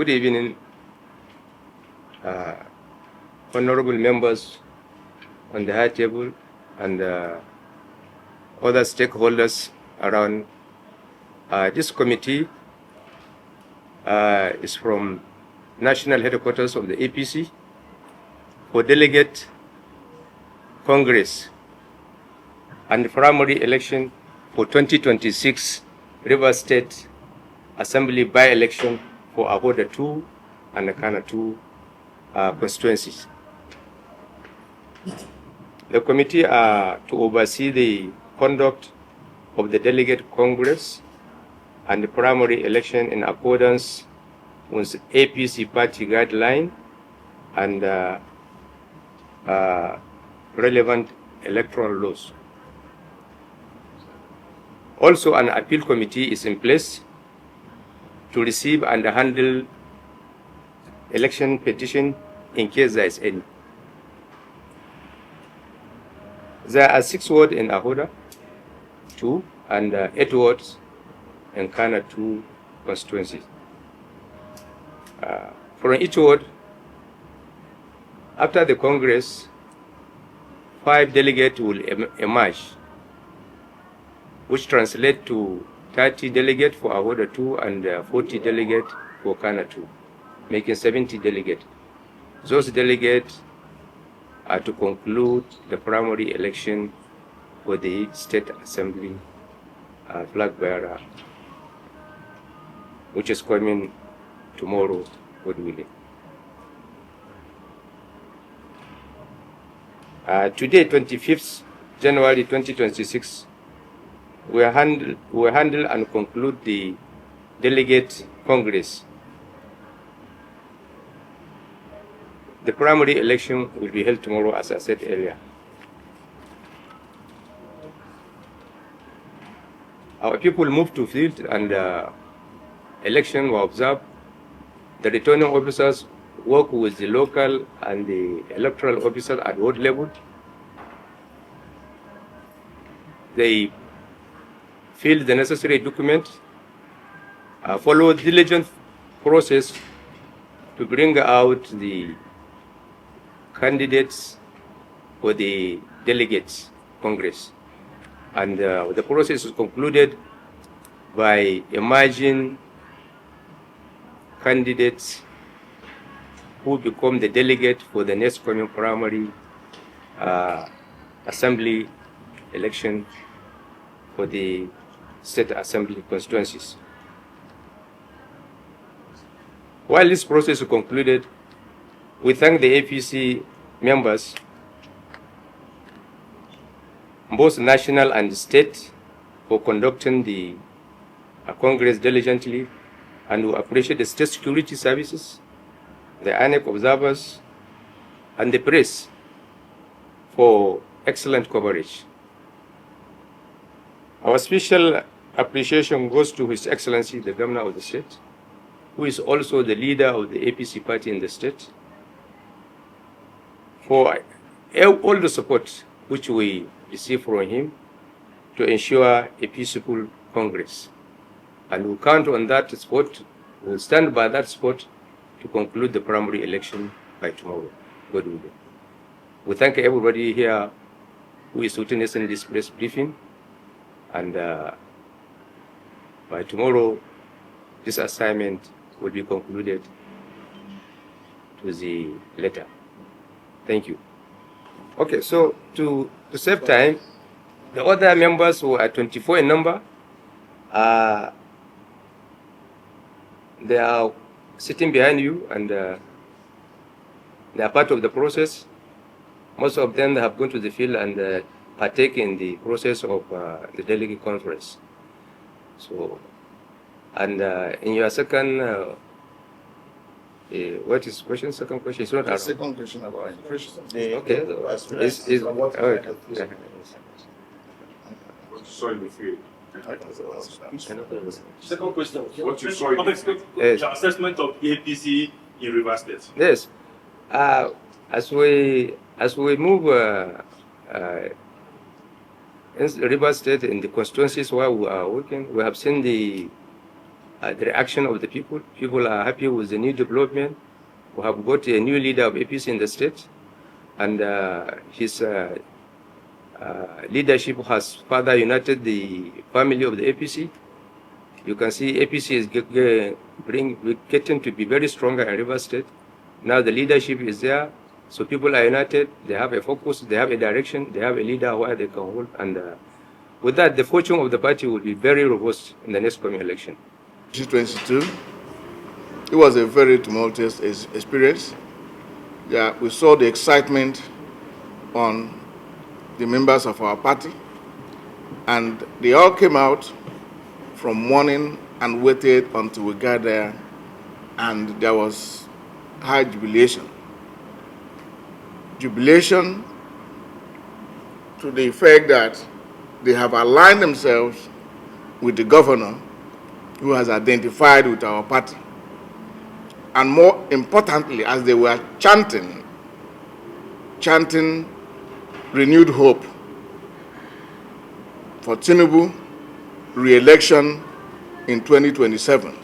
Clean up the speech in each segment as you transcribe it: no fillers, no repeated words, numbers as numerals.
Good evening, honorable members on the high table and other stakeholders around. This committee is from national headquarters of the APC for Delegate Congress and primary election for 2026 River State Assembly by-election for Ahoada 2 and Khana 2 constituencies. The committee are to oversee the conduct of the Delegate Congress and the primary election in accordance with APC party guideline and relevant electoral laws. Also, an appeal committee is in place to receive and handle election petition in case there is any. There are 6 wards in Ahoada 2 and 8 wards in Khana 2 constituencies. From each ward, after the Congress, 5 delegates will emerge, which translate to 30 delegates for Ahoada 2 and 40 delegates for Khana 2, making 70 delegates. Those delegates are to conclude the primary election for the State Assembly flag bearer, which is coming tomorrow, God willing. Today, 25th January 2026, we handle and conclude the Delegate Congress. The primary election will be held tomorrow, as I said earlier. Our people moved to field and election were observed. The returning officers work with the local and the electoral officers at ward level. They fill the necessary documents, follow diligent process to bring out the candidates for the Delegates Congress. And the process is concluded by emerging candidates who become the delegate for the next coming primary assembly election for the State Assembly constituencies. While this process is concluded, we thank the APC members, both national and state, for conducting the Congress diligently, and we appreciate the state security services, the ANEC observers, and the press for excellent coverage. Our special appreciation goes to His Excellency, the Governor of the state, who is also the leader of the APC party in the state, for all the support which we receive from him to ensure a peaceful Congress. And we count on that support, we'll stand by that support to conclude the primary election by tomorrow, God willing. We thank everybody here who is witnessing this press briefing, and by tomorrow, this assignment will be concluded to the letter. Thank you. Okay, so to save time, the other members who are 24 in number, they are sitting behind you, and they are part of the process. Most of them have gone to the field and partake in the process of the delegate conference. So, and in your second, what is question? Second question? It's not the second question about impression. Okay. What you saw in the field. Second question. What you saw in the field. Yes. Your assessment of APC in River State. Yes. As we move in River State in the constituencies where we are working, we have seen the the reaction of the people. People are happy with the new development. We have got a new leader of APC in the state, and his leadership has further united the family of the APC. You can see APC is getting to be very stronger in River State. Now the leadership is there, so people are united. They have a focus, they have a direction, they have a leader where they can hold, and with that, the fortune of the party will be very robust in the next coming election. 2022, it was a very tumultuous experience. Yeah, we saw the excitement on the members of our party, and they all came out from morning and waited until we got there, and there was high jubilation. Jubilation to the effect that they have aligned themselves with the governor who has identified with our party. And more importantly, as they were chanting renewed hope for Tinubu re-election in 2027.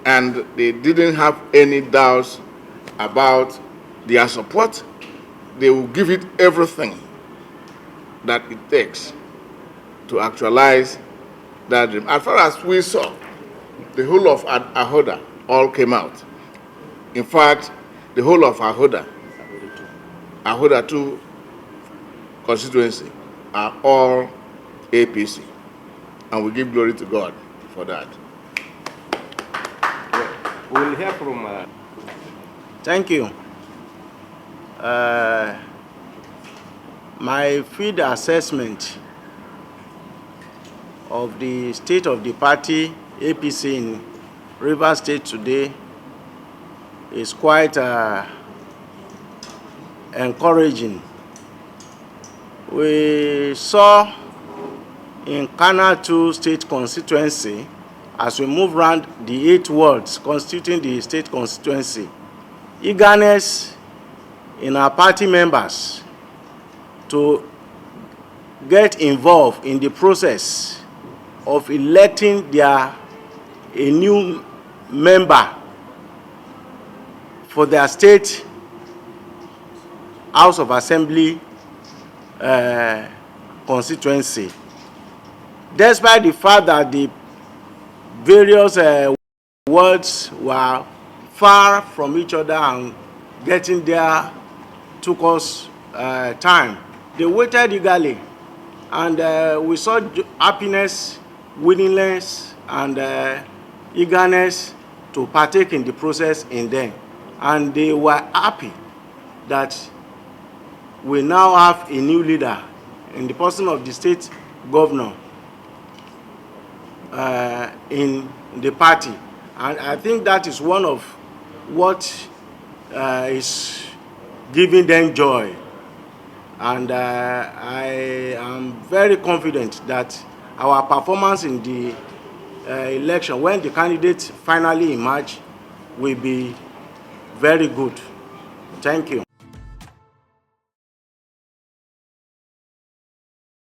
And they didn't have any doubts about their support. They will give it everything that it takes to actualize that dream. As far as we saw, the whole of Ahoada all came out. In fact, the whole of Ahoada 2 constituency are all APC. And we give glory to God for that. We'll hear from... Thank you. My field assessment of the state of the party, APC in Rivers State today, is quite encouraging. We saw in Khana 2 state constituency, as we move around the 8 wards constituting the state constituency, eagerness in our party members to get involved in the process of electing a new member for their state House of Assembly constituency. Despite the fact that the various wards were far from each other and getting there took us time, they waited eagerly, and we saw happiness, willingness, and eagerness to partake in the process in them. And they were happy that we now have a new leader in the person of the state governor in the party. And I think that is one of what is giving them joy. And I am very confident that our performance in the election, when the candidates finally emerge, will be very good. Thank you.